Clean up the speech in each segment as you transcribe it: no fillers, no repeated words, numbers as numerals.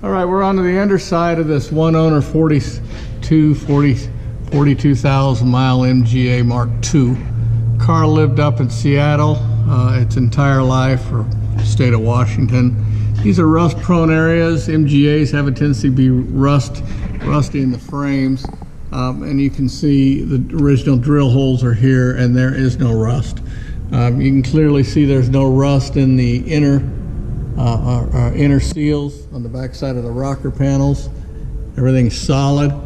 All right, we're on to the underside of this one owner 42,000 mile MGA Mark II. Car lived up in Seattle its entire life, or state of Washington. These are rust prone areas. MGAs have a tendency to be rusty in the frames. And you can see the original drill holes are here, and there is no rust. You can clearly see there's no rust in the inner seals on the back side of the rocker panels. Everything's solid. Of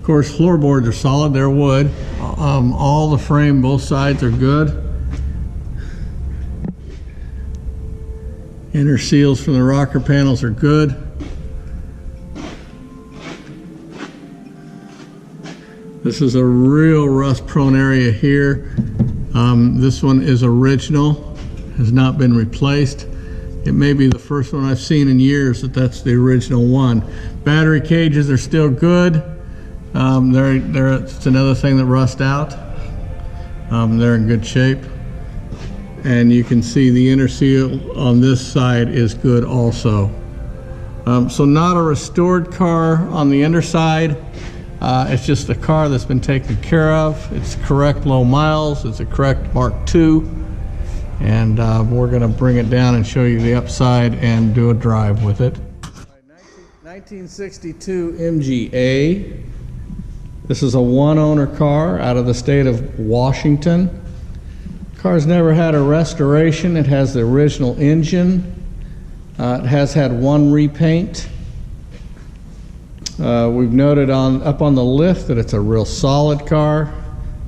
course, floorboards are solid, they're wood. All the frame, both sides are good. Inner seals from the rocker panels are good. This is a real rust prone area here. This one is original. Has not been replaced. It may be the first one I've seen in years that's the original one. Battery cages are still good. It's another thing that rust out. They're in good shape. And you can see the inner seal on this side is good also. So not a restored car on the underside. It's just a car that's been taken care of. It's correct low miles. It's a correct Mark II. And we're going to bring it down and show you the upside and do a drive with it. 1962 MGA. This is a one owner car out of the state of Washington. Car's never had a restoration. It has the original engine. It has had one repaint. We've noted up on the lift that it's a real solid car.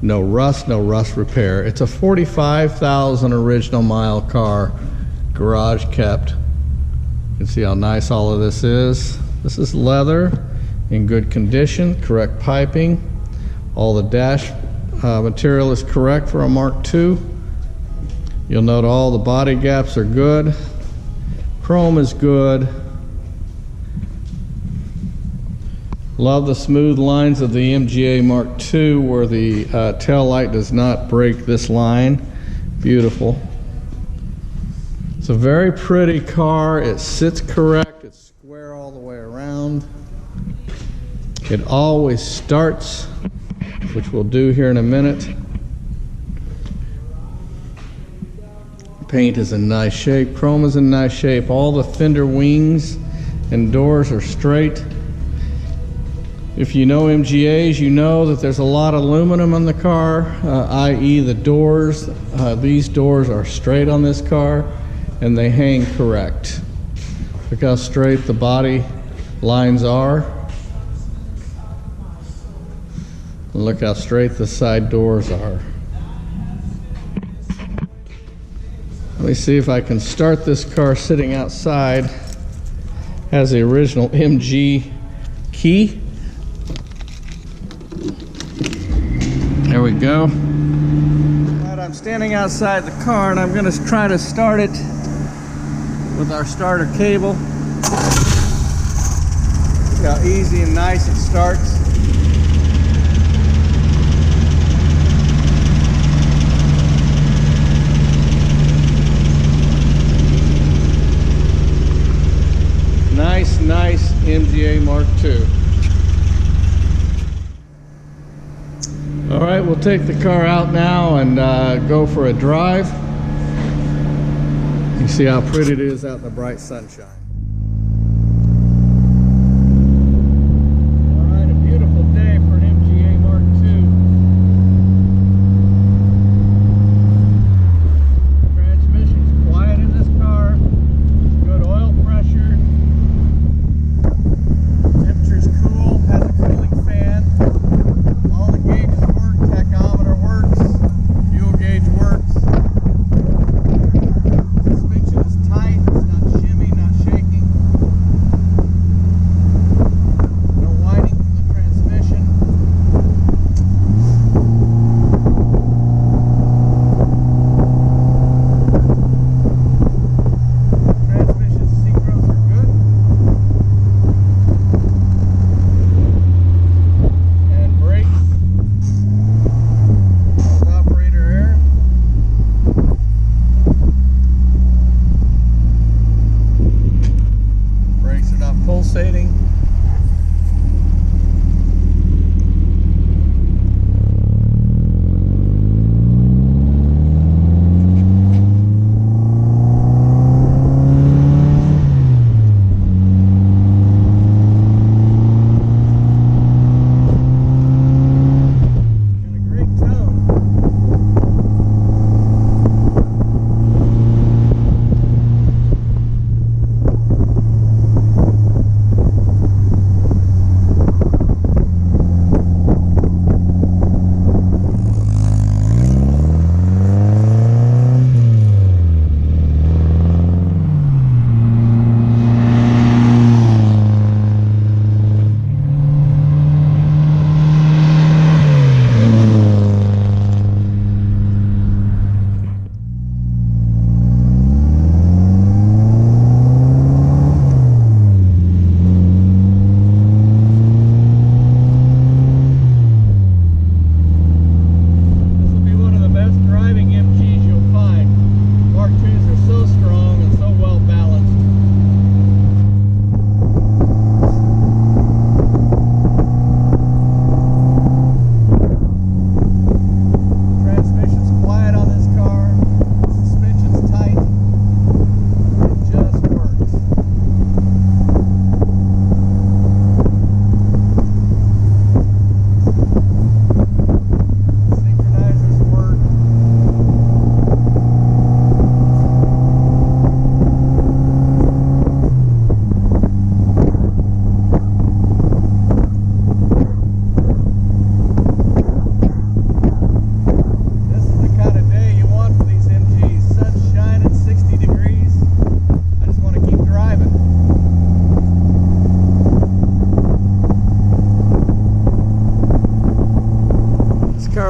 No rust repair. It's a 45,000 original mile car, garage kept. You can see how nice all of this is. This is leather in good condition, correct piping. All the dash material is correct for a Mark II. You'll note all the body gaps are good. Chrome is good. Love the smooth lines of the MGA Mark II where the tail light does not break this line. Beautiful. It's a very pretty car. It sits correct. It's square all the way around. It always starts, which we'll do here in a minute. Paint is in nice shape. Chrome is in nice shape. All the fender wings and doors are straight. If you know MGAs, you know that there's a lot of aluminum on the car, i.e. the doors. These doors are straight on this car, and they hang correct. Look how straight the body lines are. And look how straight the side doors are. Let me see if I can start this car sitting outside. Has the original MG key. There we go. Right, I'm standing outside the car and I'm going to try to start it with our starter cable. Look how easy and nice it starts. Nice MGA Mark II. All right, we'll take the car out now and go for a drive. You see how pretty it is out in the bright sunshine. All right, a beautiful day for an MGA Mark II. Transmission's quiet in this car. Good oil pressure. Temperature's cool, has a cooling fan. All the gauges work, tachometer works, fuel gauge works. Suspension is tight, it's not shimmy, not shaky.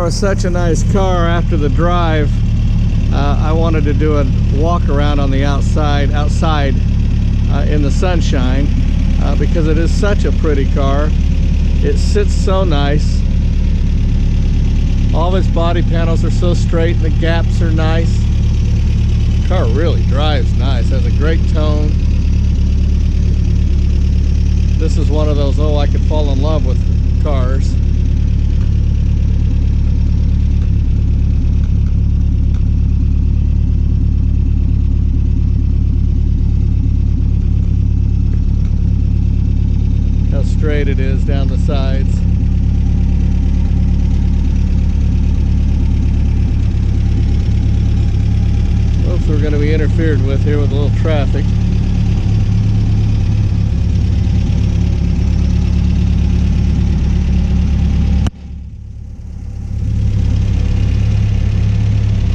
was such a nice car. After the drive, I wanted to do a walk around on the outside in the sunshine, because it is such a pretty car. It sits so nice. All of its body panels are so straight and the gaps are nice. The car really drives nice, has a great tone. This is one of those, oh, I could fall in love with cars. How straight it is down the sides. Oops, we're going to be interfered with here with a little traffic.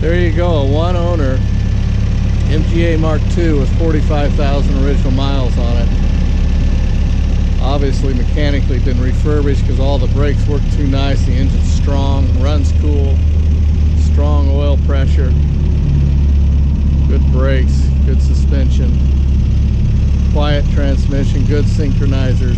There you go, a one owner MGA Mark II with 45,000 original miles on it. Obviously mechanically been refurbished because all the brakes work too nice. The engine's strong, runs cool, strong oil pressure, good brakes, good suspension, quiet transmission, good synchronizers.